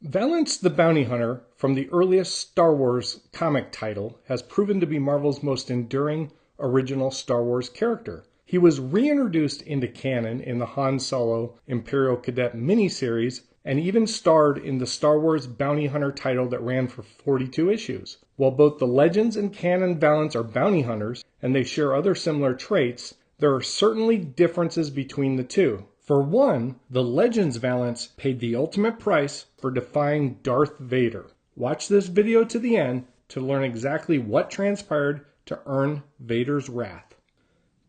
Valance the Bounty Hunter, from the earliest Star Wars comic title, has proven to be Marvel's most enduring original Star Wars character. He was reintroduced into canon in the Han Solo Imperial Cadet miniseries and even starred in the Star Wars Bounty Hunter title that ran for 42 issues. While both the Legends and canon Valance are bounty hunters, and they share other similar traits, there are certainly differences between the two. For one, the Legends Valance paid the ultimate price for defying Darth Vader. Watch this video to the end to learn exactly what transpired to earn Vader's wrath.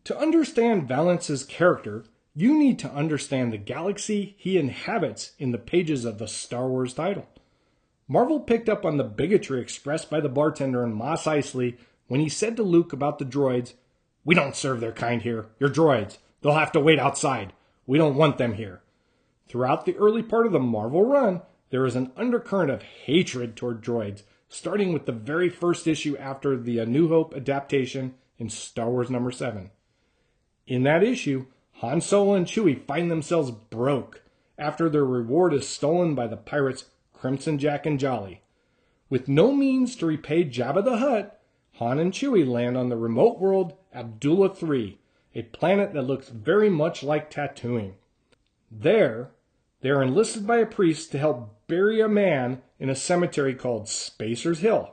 To understand Valance's character, you need to understand the galaxy he inhabits in the pages of the Star Wars title. Marvel picked up on the bigotry expressed by the bartender in Mos Eisley when he said to Luke about the droids, "We don't serve their kind here. You're droids. They'll have to wait outside. We don't want them here." Throughout the early part of the Marvel run, there is an undercurrent of hatred toward droids, starting with the very first issue after the A New Hope adaptation in Star Wars number 7. In that issue, Han Solo and Chewie find themselves broke after their reward is stolen by the pirates Crimson Jack and Jolly. With no means to repay Jabba the Hutt, Han and Chewie land on the remote world Abdullah III, a planet that looks very much like Tatooine. There, they are enlisted by a priest to help bury a man in a cemetery called Spacer's Hill.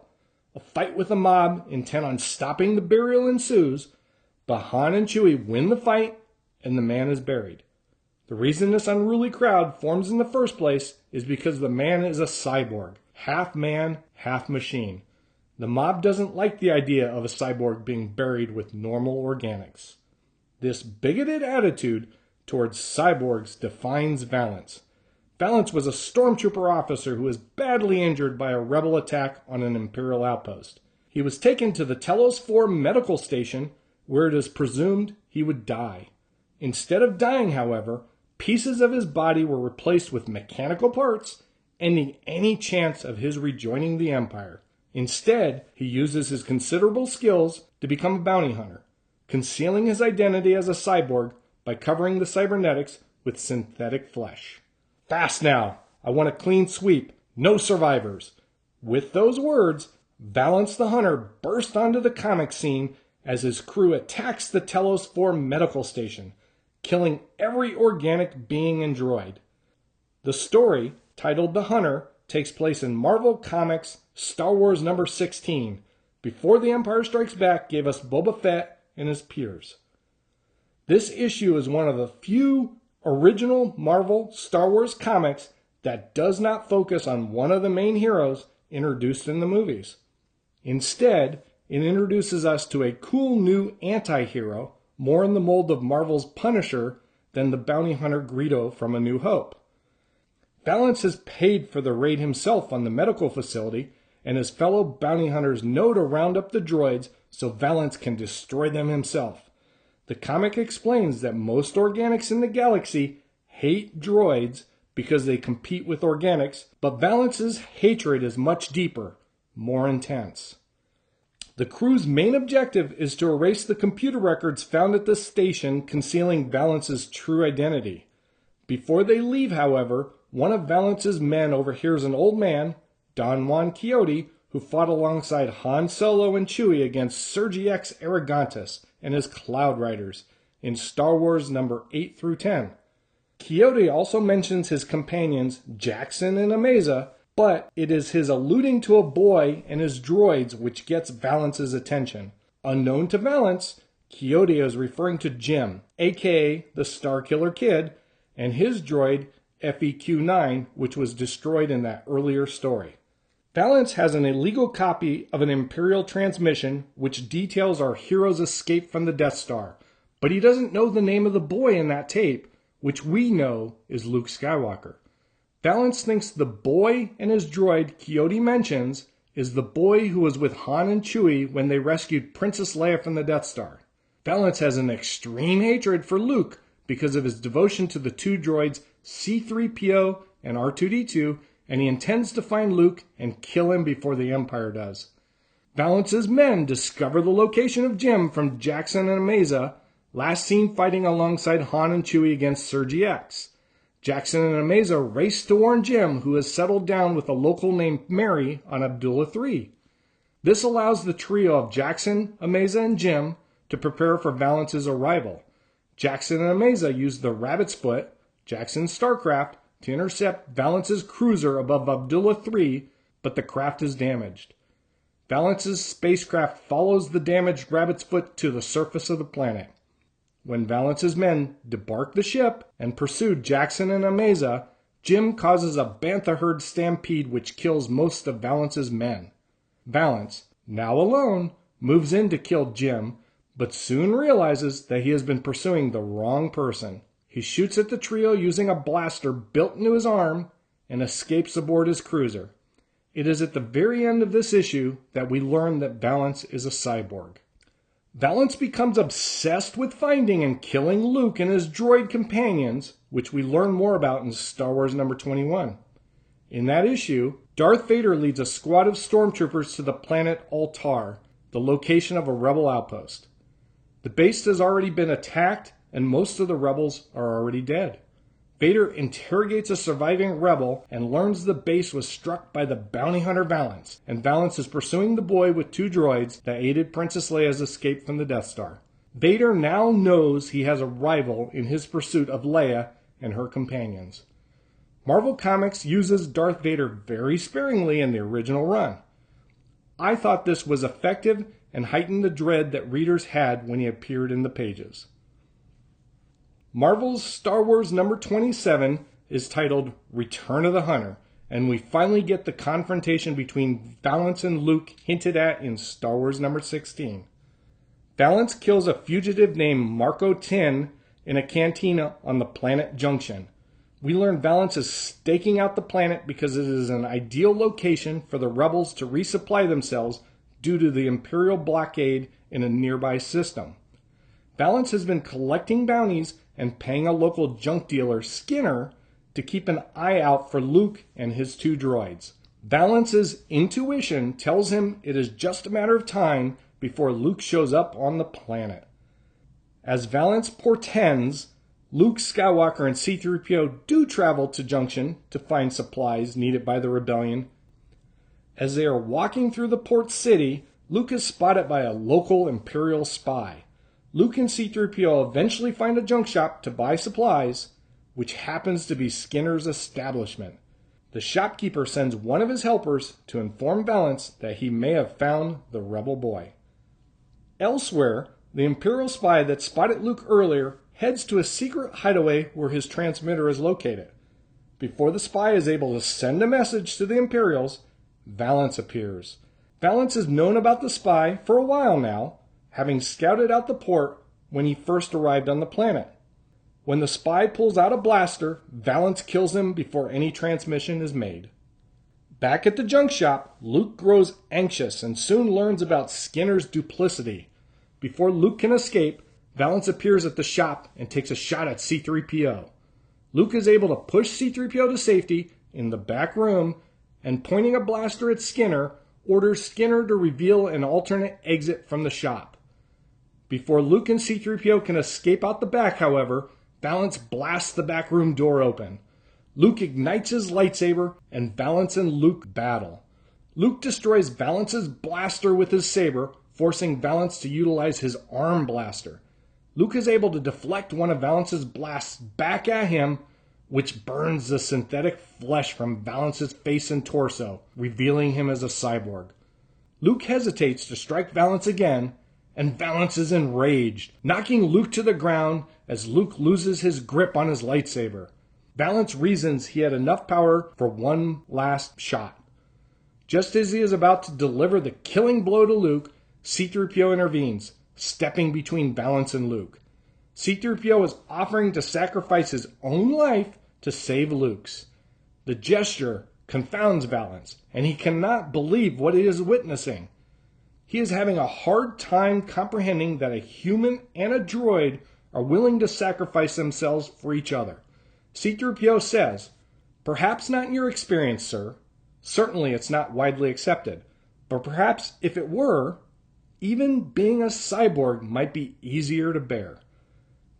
A fight with a mob intent on stopping the burial ensues, but Han and Chewie win the fight and the man is buried. The reason this unruly crowd forms in the first place is because the man is a cyborg, half man, half machine. The mob doesn't like the idea of a cyborg being buried with normal organics. This bigoted attitude towards cyborgs defines Valance. Valance was a stormtrooper officer who was badly injured by a rebel attack on an Imperial outpost. He was taken to the Telos 4 medical station where it is presumed he would die. Instead of dying, however, pieces of his body were replaced with mechanical parts, ending any chance of his rejoining the Empire. Instead, he uses his considerable skills to become a bounty hunter, concealing his identity as a cyborg by covering the cybernetics with synthetic flesh. "Fast now! I want a clean sweep. No survivors." With those words, Valance the Hunter burst onto the comic scene as his crew attacks the Telos 4 medical station, killing every organic being and droid. The story, titled The Hunter, takes place in Marvel Comics Star Wars number 16, before The Empire Strikes Back gave us Boba Fett and his peers. This issue is one of the few original Marvel Star Wars comics that does not focus on one of the main heroes introduced in the movies. Instead, it introduces us to a cool new anti-hero, more in the mold of Marvel's Punisher than the bounty hunter Greedo from A New Hope. Valance has paid for the raid himself on the medical facility, and his fellow bounty hunters know to round up the droids so Valance can destroy them himself. The comic explains that most organics in the galaxy hate droids because they compete with organics, but Valance's hatred is much deeper, more intense. The crew's main objective is to erase the computer records found at the station concealing Valance's true identity. Before they leave, however, one of Valance's men overhears an old man, Don Juan Quixote, who fought alongside Han Solo and Chewie against Sergi X Aragontis and his Cloud Riders in Star Wars number 8 through 10. Quixote also mentions his companions Jackson and Amaza, but it is his alluding to a boy and his droids which gets Valance's attention. Unknown to Valance, Quixote is referring to Jim, aka the Starkiller Kid, and his droid FEQ-9, which was destroyed in that earlier story. Valance has an illegal copy of an Imperial transmission which details our hero's escape from the Death Star, but he doesn't know the name of the boy in that tape, which we know is Luke Skywalker. Valance thinks the boy and his droid Quixote mentions is the boy who was with Han and Chewie when they rescued Princess Leia from the Death Star. Valance has an extreme hatred for Luke because of his devotion to the two droids C-3PO and R2-D2, and he intends to find Luke and kill him before the Empire does. Valance's men discover the location of Jim from Jackson and Amaza, last seen fighting alongside Han and Chewie against Sergi X. Jackson and Amaza race to warn Jim, who has settled down with a local named Mary on Abdullah 3. This allows the trio of Jackson, Amaza, and Jim to prepare for Valance's arrival. Jackson and Amaza use the Rabbit's Foot, Jackson's starcraft, to intercept Valance's cruiser above Abdullah 3, but the craft is damaged. Valance's spacecraft follows the damaged Rabbit's Foot to the surface of the planet. When Valance's men debark the ship and pursue Jackson and Amaza, Jim causes a bantha herd stampede which kills most of Valance's men. Valance, now alone, moves in to kill Jim, but soon realizes that he has been pursuing the wrong person. He shoots at the trio using a blaster built into his arm and escapes aboard his cruiser. It is at the very end of this issue that we learn that Valance is a cyborg. Valance becomes obsessed with finding and killing Luke and his droid companions, which we learn more about in Star Wars number 21. In that issue, Darth Vader leads a squad of stormtroopers to the planet Altar, the location of a rebel outpost. The base has already been attacked, and most of the rebels are already dead. Vader interrogates a surviving rebel and learns the base was struck by the bounty hunter Valance, and Valance is pursuing the boy with 2 droids that aided Princess Leia's escape from the Death Star. Vader now knows he has a rival in his pursuit of Leia and her companions. Marvel Comics uses Darth Vader very sparingly in the original run. I thought this was effective and heightened the dread that readers had when he appeared in the pages. Marvel's Star Wars number 27 is titled Return of the Hunter, and we finally get the confrontation between Valance and Luke hinted at in Star Wars number 16. Valance kills a fugitive named Marco Tin in a cantina on the planet Junction. We learn Valance is staking out the planet because it is an ideal location for the rebels to resupply themselves due to the Imperial blockade in a nearby system. Valance has been collecting bounties and paying a local junk dealer, Skinner, to keep an eye out for Luke and his 2 droids. Valance's intuition tells him it is just a matter of time before Luke shows up on the planet. As Valance portends, Luke Skywalker and C-3PO do travel to Junction to find supplies needed by the rebellion. As they are walking through the port city, Luke is spotted by a local Imperial spy. Luke and C-3PO eventually find a junk shop to buy supplies, which happens to be Skinner's establishment. The shopkeeper sends one of his helpers to inform Valance that he may have found the rebel boy. Elsewhere, the Imperial spy that spotted Luke earlier heads to a secret hideaway where his transmitter is located. Before the spy is able to send a message to the Imperials, Valance appears. Valance has known about the spy for a while now, having scouted out the port when he first arrived on the planet. When the spy pulls out a blaster, Valance kills him before any transmission is made. Back at the junk shop, Luke grows anxious and soon learns about Skinner's duplicity. Before Luke can escape, Valance appears at the shop and takes a shot at C-3PO. Luke is able to push C-3PO to safety in the back room and, pointing a blaster at Skinner, orders Skinner to reveal an alternate exit from the shop. Before Luke and C-3PO can escape out the back, however, Valance blasts the back room door open. Luke ignites his lightsaber, and Valance and Luke battle. Luke destroys Valance's blaster with his saber, forcing Valance to utilize his arm blaster. Luke is able to deflect one of Valance's blasts back at him, which burns the synthetic flesh from Valance's face and torso, revealing him as a cyborg. Luke hesitates to strike Valance again, and Valance is enraged, knocking Luke to the ground as Luke loses his grip on his lightsaber. Valance reasons he had enough power for one last shot. Just as he is about to deliver the killing blow to Luke, C-3PO intervenes, stepping between Valance and Luke. C-3PO is offering to sacrifice his own life to save Luke's. The gesture confounds Valance, and he cannot believe what he is witnessing. He is having a hard time comprehending that a human and a droid are willing to sacrifice themselves for each other. C-3PO says, "Perhaps not in your experience, sir. Certainly it's not widely accepted. But perhaps if it were, even being a cyborg might be easier to bear."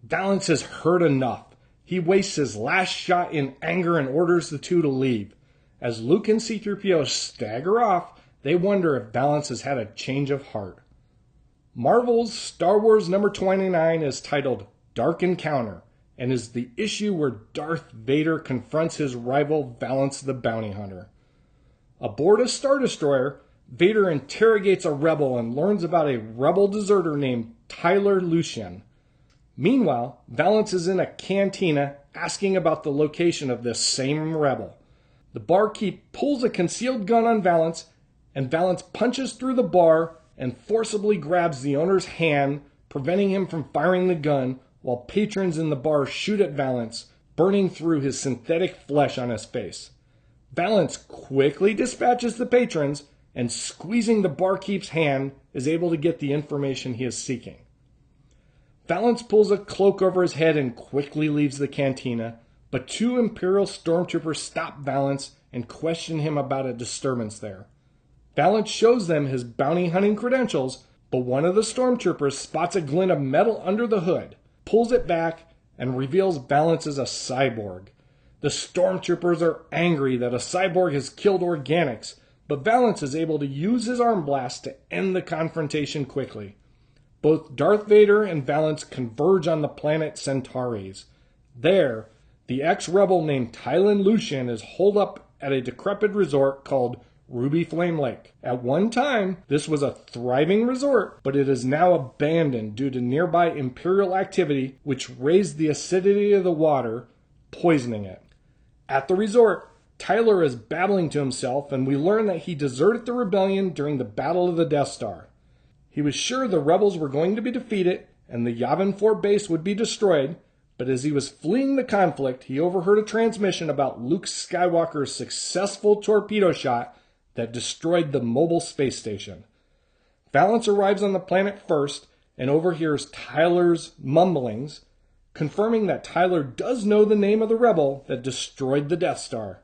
Valance has heard enough. He wastes his last shot in anger and orders the two to leave. As Luke and C-3PO stagger off, they wonder if Valance has had a change of heart. Marvel's Star Wars number 29 is titled Dark Encounter and is the issue where Darth Vader confronts his rival Valance the Bounty Hunter. Aboard a Star Destroyer, Vader interrogates a rebel and learns about a rebel deserter named Tyler Lucien. Meanwhile, Valance is in a cantina asking about the location of this same rebel. The barkeep pulls a concealed gun on Valance, and Valance punches through the bar and forcibly grabs the owner's hand, preventing him from firing the gun, while patrons in the bar shoot at Valance, burning through his synthetic flesh on his face. Valance quickly dispatches the patrons, and squeezing the barkeep's hand is able to get the information he is seeking. Valance pulls a cloak over his head and quickly leaves the cantina, but two Imperial stormtroopers stop Valance and question him about a disturbance there. Valance shows them his bounty hunting credentials, but one of the stormtroopers spots a glint of metal under the hood, pulls it back, and reveals Valance is a cyborg. The stormtroopers are angry that a cyborg has killed organics, but Valance is able to use his arm blast to end the confrontation quickly. Both Darth Vader and Valance converge on the planet Centaures. There, the ex-rebel named Tyler Lucien is holed up at a decrepit resort called Ruby Flame Lake. At one time, this was a thriving resort, but it is now abandoned due to nearby Imperial activity which raised the acidity of the water, poisoning it. At the resort, Tyler is babbling to himself, and we learn that he deserted the rebellion during the Battle of the Death Star. He was sure the rebels were going to be defeated and the Yavin 4 base would be destroyed, but as he was fleeing the conflict, he overheard a transmission about Luke Skywalker's successful torpedo shot that destroyed the mobile space station. Valance arrives on the planet first and overhears Tyler's mumblings, confirming that Tyler does know the name of the rebel that destroyed the Death Star.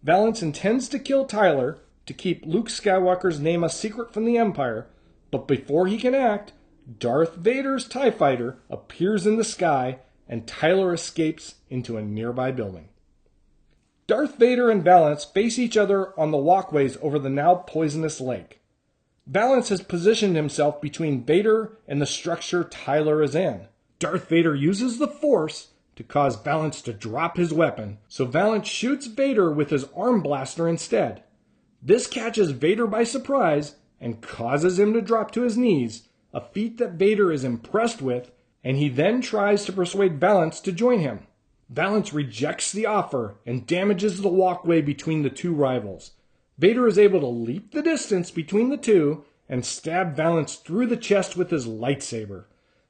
Valance intends to kill Tyler to keep Luke Skywalker's name a secret from the Empire, but before he can act, Darth Vader's TIE fighter appears in the sky and Tyler escapes into a nearby building. Darth Vader and Valance face each other on the walkways over the now poisonous lake. Valance has positioned himself between Vader and the structure Tyler is in. Darth Vader uses the Force to cause Valance to drop his weapon, so Valance shoots Vader with his arm blaster instead. This catches Vader by surprise and causes him to drop to his knees, a feat that Vader is impressed with, and he then tries to persuade Valance to join him. Valance rejects the offer and damages the walkway between the two rivals. Vader is able to leap the distance between the two and stab Valance through the chest with his lightsaber.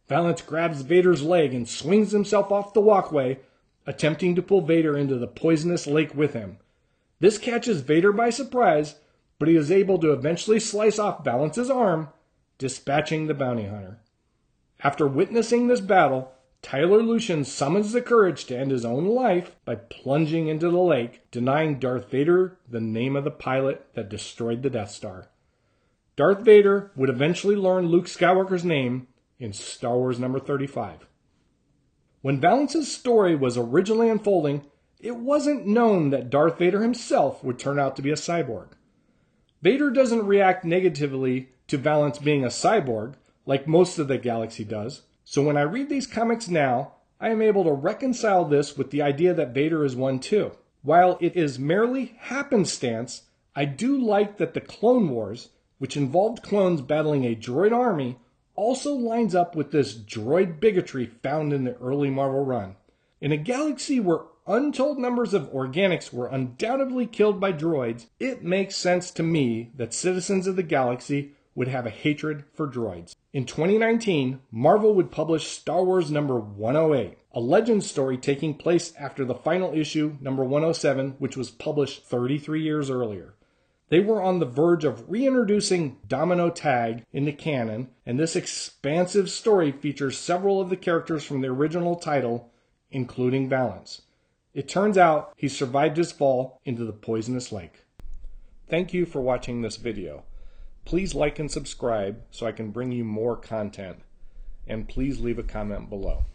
Valance grabs Vader's leg and swings himself off the walkway, attempting to pull Vader into the poisonous lake with him. This catches Vader by surprise, but he is able to eventually slice off Valance's arm, dispatching the bounty hunter. After witnessing this battle, Tyler Lucien summons the courage to end his own life by plunging into the lake, denying Darth Vader the name of the pilot that destroyed the Death Star. Darth Vader would eventually learn Luke Skywalker's name in Star Wars number 35. When Valance's story was originally unfolding, it wasn't known that Darth Vader himself would turn out to be a cyborg. Vader doesn't react negatively to Valance being a cyborg, like most of the galaxy does, so when I read these comics now, I am able to reconcile this with the idea that Vader is one too. While it is merely happenstance, I do like that the Clone Wars, which involved clones battling a droid army, also lines up with this droid bigotry found in the early Marvel run. In a galaxy where untold numbers of organics were undoubtedly killed by droids, it makes sense to me that citizens of the galaxy would have a hatred for droids. In 2019, Marvel would publish Star Wars number 108, a legend story taking place after the final issue, number 107, which was published 33 years earlier. They were on the verge of reintroducing Domino Tag into canon, and this expansive story features several of the characters from the original title, including Valance. It turns out he survived his fall into the poisonous lake. Thank you for watching this video. Please like and subscribe so I can bring you more content, and please leave a comment below.